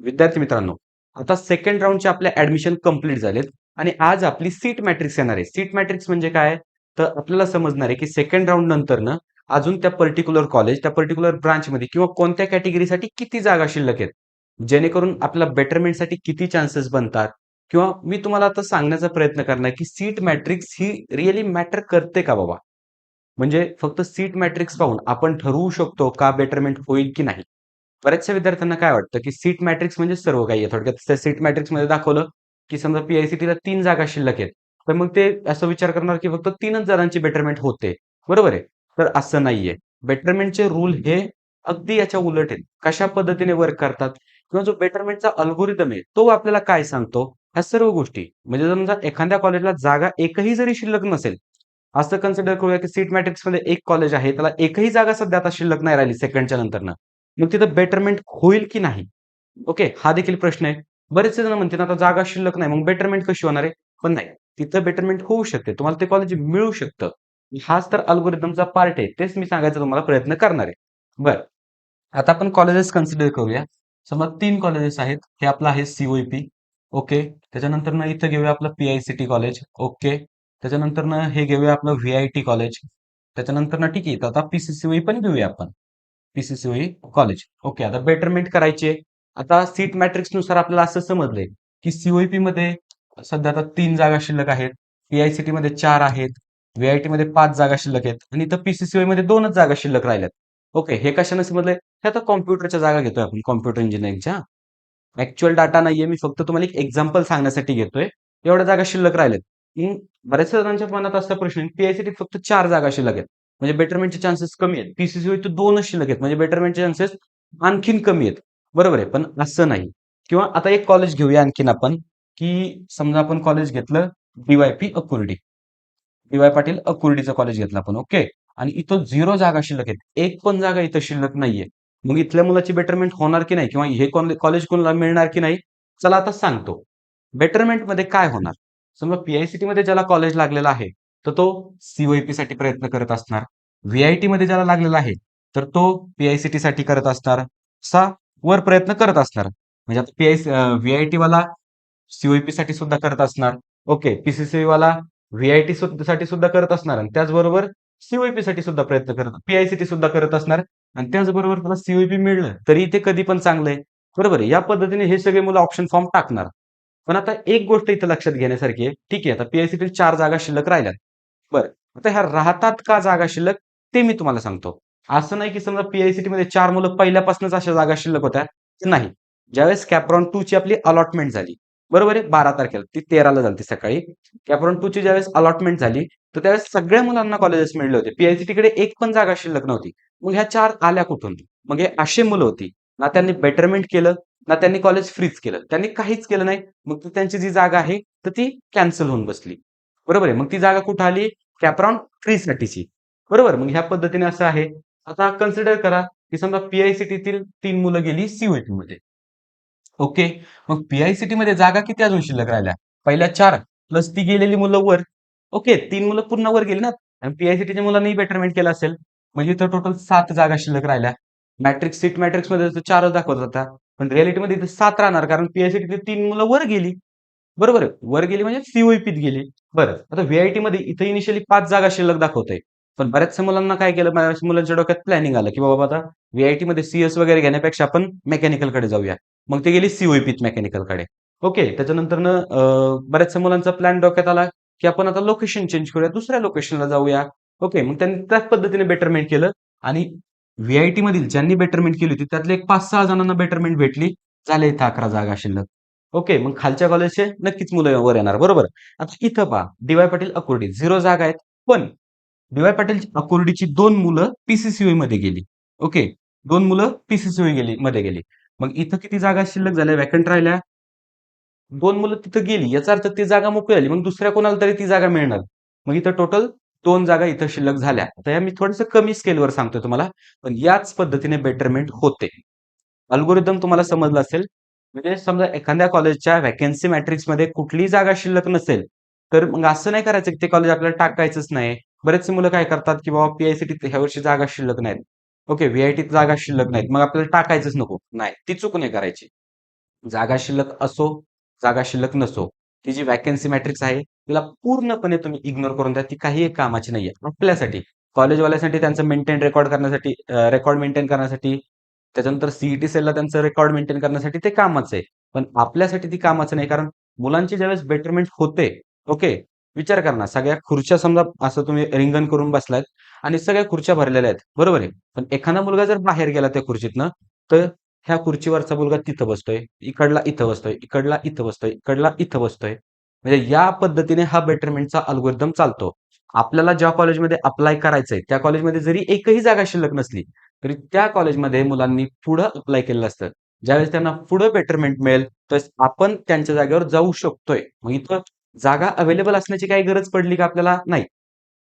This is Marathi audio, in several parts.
विद्यार्थी मित्रांनो, आता सेकंड राउंडचे आपले ऍडमिशन कंप्लीट झालेत आणि आज आपली सीट मॅट्रिक्स येणार आहे. सीट मॅट्रिक्स म्हणजे काय? तर आपल्याला समजणार आहे की सेकंड राउंड नंतर ना अजून त्या पर्टिक्युलर कॉलेज, त्या पर्टिक्युलर ब्रांचमध्ये किंवा कोणत्या कॅटेगरीसाठी किती जागा शिल्लक आहेत. जेणेकरून आपल्याला बेटरमेंटसाठी किती चान्सेस बनतात किंवा मी तुम्हाला आता सांगण्याचा प्रयत्न करणार की सीट मॅट्रिक्स ही रिअली मॅटर करते का बाबा? म्हणजे फक्त सीट मॅट्रिक्स पाहून आपण ठरवू शकतो का बेटरमेंट होईल की नाही. बऱ्याचशा विद्यार्थ्यांना काय वाटतं की सीट मॅट्रिक्स म्हणजे सर्व काही आहे. थोडक्यात त्या सीट मॅट्रिक्स मध्ये दाखवलं की समजा पीआयसीटीला 3 जागा शिल्लक आहेत. तर मग ते असं विचार करणार की फक्त 3च जणांची बेटरमेंट होते. बरोबर आहे? तर असं नाहीये. बेटरमेंटचे रूल हे अगदी याच्या उलट आहेत. कशा पद्धतीने वर्क करतात किंवा जो बेटरमेंटचा अल्गोरिदम आहे तो आपल्याला काय सांगतो, ह्या सर्व गोष्टी म्हणजे समजा एखाद्या कॉलेजला जागा एकही जरी शिल्लक नसेल, असं कन्सिडर करूया की सीट मॅट्रिक्स मध्ये एक कॉलेज आहे, त्याला एकही जागा सध्या आता शिल्लक नाही राहिली सेकंडच्या नंतरनं. मग तिथं बेटरमेंट होईल की नाही? ओके, हा देखील प्रश्न आहे. बरेचसे जण म्हणतील आता जागा शिल्लक नाही, मग बेटरमेंट कशी होणार आहे? पण नाही, तिथं बेटरमेंट होऊ शकते. तुम्हाला ते कॉलेज मिळू शकतं. हाच तर अल्गोरिदमचा पार्ट आहे. तेच मी सांगायचा तुम्हाला प्रयत्न करणार आहे. बरं, आता आपण कॉलेजेस कन्सिडर करूया. समजा 3 कॉलेजेस आहेत. हे आपलं आहे सीओईपी. ओके. त्याच्यानंतर इथं घेऊया आपलं पीआयसीटी कॉलेज. ओके. त्याच्यानंतर हे घेऊया आपलं व्हीआयटी कॉलेज. त्याच्यानंतर ठीक आहे. तर आता पीसीसीओई पण घेऊया आपण. पीसीसीओई कॉलेज. ओके. आता बेटरमेंट करायची आहे. आता सीट मॅट्रिक्स नुसार आपल्याला असं समजलंय की सीओईपी मध्ये सध्या आता 3 जागा शिल्लक आहेत. पीआयसीटी मध्ये 4 आहेत. व्हीआयटी मध्ये 5 जागा शिल्लक आहेत आणि इथं पीसीसीओई मध्ये 2च जागा शिल्लक राहिल्यात. ओके. हे कशाने समजलंय? हे आता कॉम्प्युटरच्या जागा घेतोय आपण कॉम्प्युटर इंजिनिअरिंगच्या. ऍक्च्युअल डाटा नाहीये. मी फक्त तुम्हाला एक एक्झाम्पल सांगण्यासाठी घेतोय. एवढ्या जागा शिल्लक राहिल्यात. मग बऱ्याचशा जणांच्या मनात असा प्रश्न आहे, पीआयसीटी फक्त 4 जागा शिल्लक आहेत. म्हणजे बेटरमेंटचे चान्सेस कमी आहेत. पीसीसीओ तर 2च शिल्लक आहेत. म्हणजे बेटरमेंटचे चान्सेस आणखीन कमी आहेत. बरोबर आहे. पण असं नाही. किंवा आता एक कॉलेज घेऊया आणखीन आपण, की समजा आपण कॉलेज घेतलं DYP Akurdi. D Y Patil अकुर्डीचं कॉलेज घेतलं आपण. ओके. आणि इथं 0 जागा शिल्लक आहेत. एक पण जागा इथं शिल्लक नाहीये. मग इथल्या मुलाची बेटरमेंट होणार की नाही किंवा हे कॉलेज कोणाला मिळणार की नाही? चला आता सांगतो. बेटरमेंटमध्ये काय होणार? समजा पीआयसीटी मध्ये ज्याला कॉलेज लागलेला आहे, तर तो सीओईपी साठी प्रयत्न करत असणार. व्हीआयटी मध्ये ज्याला लागलेला आहे, तर तो पीआयसीटी साठी करत असणार. असा वर प्रयत्न करत असणार. म्हणजे आता व्हीआयटी वाला सीओईपी साठी सुद्धा करत असणार. ओके. पीसीसीबी वाला व्हीआयटी साठी सुद्धा करत असणार आणि त्याचबरोबर सीओईपी साठी सुद्धा प्रयत्न करत पीआयसीटी सुद्धा करत असणार आणि त्याचबरोबर त्याला सीओईपी मिळलं तरी ते कधी पण चांगलं आहे. बरोबर आहे. या पद्धतीने हे सगळे मुलं ऑप्शन फॉर्म टाकणार. पण आता एक गोष्ट इथं लक्षात घेण्यासारखी आहे. ठीक आहे, आता पीआयसीटी 4 जागा शिल्लक राहिल्यात. बरं, आता ह्या राहतात का जागा शिल्लक ते मी तुम्हाला सांगतो. असं नाही की समजा पीआयसीटी मध्ये 4 मुलं पहिल्यापासूनच अशा जागा शिल्लक होत्या. नाही. ज्यावेळेस कॅप्रॉन 2 ची आपली अलॉटमेंट झाली. बरोबर आहे? 12 तारखेला. ती 13 ला झाली सकाळी. कॅप्रॉन 2 ची ज्यावेळेस अलॉटमेंट झाली, तर त्यावेळेस सगळ्या मुलांना कॉलेजेस मिळले होते. पीआयसीटीकडे एक पण जागा शिल्लक नव्हती. मग ह्या 4 आल्या कुठून? मग हे अशी मुलं होती. ना त्यांनी बेटरमेंट केलं, ना त्यांनी कॉलेज फ्रीज केलं. त्यांनी काहीच केलं नाही. मग त्यांची जी जागा आहे, तर ती कॅन्सल होऊन बसली. बरोबर आहे. मग ती जागा कुठं आली? कॅप्रॉन 3 साठीची. बरोबर. मग ह्या पद्धतीने असं आहे. आता कन्सिडर करा, की समजा पीआयसीटीतील 3 मुलं गेली सीओईटी मध्ये. ओके. मग पीआयसीटी मध्ये जागा किती अजून शिल्लक राहिल्या? पहिल्या 4 प्लस ती गेलेली मुलं वर. ओके. 3 मुलं पुन्हा वर गेली ना आणि पीआयसीटीच्या मुलांनी बेटरमेंट केलं असेल. म्हणजे इथं टोटल 7 जागा शिल्लक राहिल्या. सीट मॅट्रिक्स मध्ये 4च दाखवत होता. पण रिअलिटीमध्ये इथे 7 राहणार कारण पीआयसीटीतील 3 मुलं वर गेली. बरोबर आहे. वर गेली म्हणजे सीओईपीत गेली. बरं. आता व्हीआयटी मध्ये इथं इनिशियली 5 जागा शिल्लक दाखवतंय. पण बऱ्याचशा मुलांना काय केलं, बऱ्याचशा मुलांच्या डोक्यात प्लॅनिंग आलं, की बाबा आता व्हीआयटी मध्ये सीएस वगैरे घेण्यापेक्षा आपण मेकॅनिकलकडे जाऊया. मग ते गेली सीओईपीत मेकॅनिकलकडे. ओके. त्याच्यानंतरनं बऱ्याचशा मुलांचा प्लॅन डोक्यात आला, की आपण आता लोकेशन चेंज करूया, दुसऱ्या लोकेशनला जाऊया. ओके. मग त्यांनी त्याच पद्धतीने बेटरमेंट केलं आणि व्हीआयटी मधील ज्यांनी बेटरमेंट केली होती त्यातले एक 5-6 जणांना बेटरमेंट भेटली. झाले इथं 11 जागा शिल्लक. ओके. मग खालच्या कॉलेजचे नक्कीच मुलं वर येणार. बरोबर. आता इथं पहा, डी पाटील अकुर्डी 0 जागा आहेत. पण पाटील अकुर्डीची 2 मुलं पीसीसीओ मध्ये गेली. ओके. 2 मुलं पीसीसीओ मध्ये गेली. मग इथं किती जागा शिल्लक झाल्या, व्हॅकंट राहिल्या? 2 मुलं तिथं गेली. याचा अर्थ ती जागा मोकळी झाली. मग दुसऱ्या कोणाला तरी ती जागा मिळणार. मग इथं टोटल 2 जागा इथं शिल्लक झाल्या. आता या मी थोडंसं कमी स्केलवर सांगतोय तुम्हाला. पण याच पद्धतीने बेटरमेंट होते. अल्गोरिदम तुम्हाला समजलं असेल. म्हणजे समजा एखाद्या कॉलेजच्या व्हॅकन्सी मॅट्रिक्समध्ये कुठलीही जागा शिल्लक नसेल, तर मग असं नाही करायचं की ते कॉलेज आपल्याला टाकायचंच नाही. बरेचसे मुलं काय करतात, की बाबा पीआयसीटीत ह्या वर्षी जागा शिल्लक नाहीत. ओके, व्हीआयटीत जागा शिल्लक नाहीत. मग आपल्याला टाकायचंच नको. नाही, ती चूक नाही करायची. जागा शिल्लक असो, जागा शिल्लक नसो, ती जी व्हॅकन्सी मॅट्रिक्स आहे, तिला पूर्णपणे तुम्ही इग्नोर करून द्या. ती काहीही कामाची नाहीये. आपल्यासाठी, कॉलेजवाल्यासाठी त्यांचं मेंटेन रेकॉर्ड करण्यासाठी रेकॉर्ड मेंटेन करण्यासाठी, त्याच्यानंतर सीईटी सेलला त्यांचं रेकॉर्ड मेंटेन करण्यासाठी ते कामाचं आहे. पण आपल्यासाठी ती कामाचं नाही. कारण मुलांची ज्यावेळेस बेटरमेंट होते, ओके. विचार करा ना, सगळ्या खुर्च्या समजा असं तुम्ही रिंगण करून बसलात आणि सगळ्या खुर्च्या भरलेल्या आहेत, बरोबर आहे. पण एखादा मुलगा जर बाहेर गेला त्या खुर्चीतनं, तर ह्या खुर्चीवरचा मुलगा तिथं बसतोय, इकडला इथं बसतोय, इकडला इथं बसतोय, इकडला इथं बसतोय. म्हणजे या पद्धतीने हा बेटरमेंटचा अल्गोरिदम चालतो. आपल्याला ज्या कॉलेजमध्ये अप्लाय करायचंय, त्या कॉलेजमध्ये जरी एकही जागा शिल्लक नसली, तरी त्या कॉलेजमध्ये मुलांनी पुढं अप्लाय केलेलं असतं. ज्यावेळेस त्यांना पुढं बेटरमेंट मिळेल, तर आपण त्यांच्या जागेवर जाऊ शकतोय. मग इथं जागा अवेलेबल असण्याची काही गरज पडली का आपल्याला? नाही.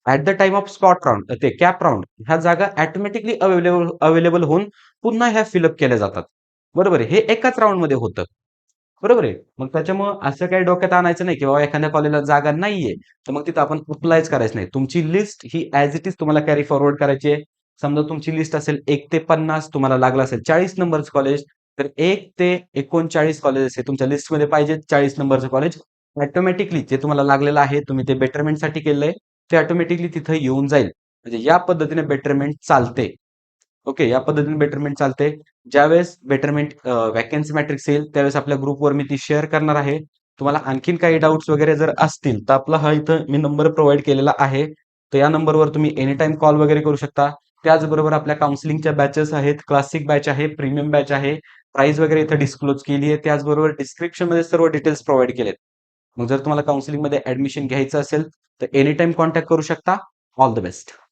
At the time of spot round ते कॅप राउंड ह्या जागा ऑटोमॅटिकली अवेलेबल होऊन पुन्हा ह्या फिलअप केल्या जातात. बरोबर आहे. हे एकाच राउंडमध्ये होतं. बरोबर आहे. मग त्याच्यामुळं असं काही डोक्यात आणायचं नाही, की बाबा एखाद्या कॉलेजला जागा नाहीये, तर मग तिथं आपण अप्लायच करायचं नाही. तुमची list he as it is तुम्हाला कॅरी फॉरवर्ड करायची आहे. समजा तुमची लिस्ट असेल 1 ते 50 तुम्हाला लागलं असेल 40 नंबरचं कॉलेज, तर 1 ते 39 कॉलेज असे तुमच्या लिस्टमध्ये पाहिजे 40 नंबरचं कॉलेज. ऑटोमॅटिकली जे तुम्हाला लागलेलं आहे, तुम्ही ते बेटरमेंटसाठी केलंय, ते ऑटोमॅटिकली तिथं येऊन जाईल. म्हणजे या पद्धतीने बेटरमेंट चालते. ओके, या पद्धतीने बेटरमेंट चालते. ज्यावेळेस बेटरमेंट व्हॅकन्सी मॅट्रिक्स येईल, त्यावेळेस आपल्या ग्रुपवर मी ती शेअर करणार आहे. तुम्हाला आणखीन काही डाउट्स वगैरे जर असतील, तर आपला हा इथं मी नंबर प्रोव्हाईड केलेला आहे. तर या नंबरवर तुम्ही एनी टाईम कॉल वगैरे करू शकता. त्याचबरोबर आपल्या काउन्सिलिंगच्या बॅचेस आहेत. क्लासिक बॅच आहे, प्रीमियम बॅच आहे. प्राइस वगैरे इथं डिस्क्लोज केली आहे. त्याचबरोबर डिस्क्रिप्शनमध्ये सर्व डिटेल्स प्रोव्हाईड केलेत. मग जर तुम्हाला काउन्सिलिंगमध्ये ॲडमिशन घ्यायचं असेल, तर एनी टाईम कॉन्टॅक्ट करू शकता. All the best.